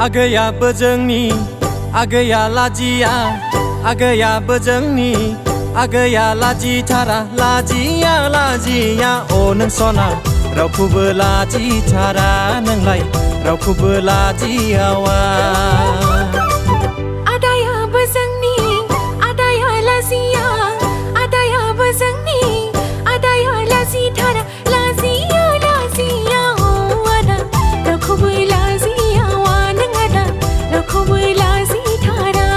आगैयाबो जोंनि आगैया लाजिया आगैयाबो जोंनि आगैया लाजिथारा लाजिया लाजिया अ नों सना रावखौबो लाजिथारा नोंलाय रावखौबो लाजियावा आदायाबो जोंनि आदाया लाजिया आदायाबो जोंनि आदाया लाजिथारा लाजिया लाजिया अ आदा रावखौबो लाजियावा नों आदा रावखौबो लाजिथारा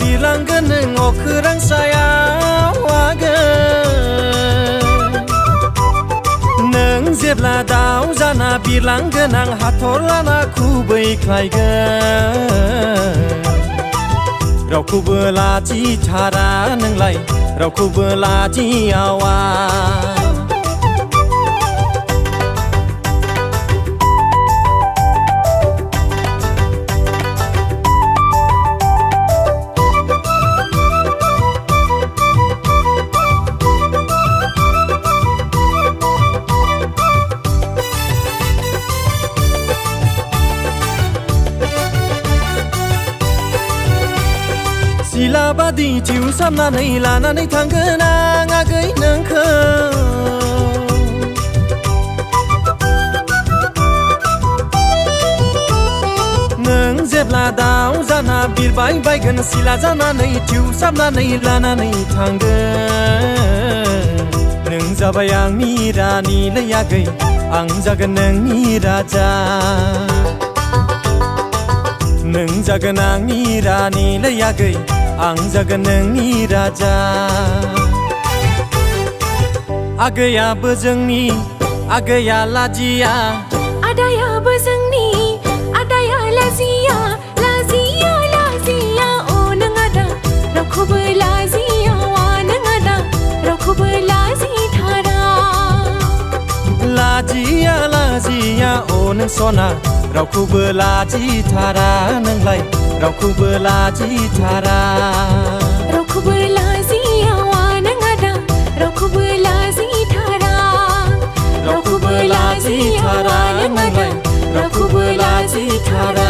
बिरलांगोन नों अखोरां सायाव आगोन नों जेब्ला दाउ जाना बिरलांगोन आं हाथरलाना खुबैख्लायगोन रावखौबो लाजिथारा नोंलाय रावखौबो लाजियावा सिलाबादि थिउसामनानै लानानै थांगोन आं आगै नोंखौ नों जेब्ला दाउ जाना बिरबाय बायगोन सिला जानानै थिउसामनानै लानानै थांगोन नों जाबाय आंनि रानिलै आगै आं जागोन नोंनि राजा नों जागोन आंनि रानिलै आगै आं जागोन नोंनि राजा आगैयाबो जोंनि आगैया लाजिया आदायाबो जोंनि आदाया लाजिया लाजिया लाजिया अ नों आदा रावखौबो लाजियावा नों आदा रावखौबो लाजिथारा लाजिया लाजिया अ नों सना रावखौबो लाजिथारा नोंलाय रावखौबो लाजिथारा रावखौबो लाजियावा नों आदा रावखौबो लाजिथारा रावखौबो लाजियावा नों आदा रावखौबो लाजिथारा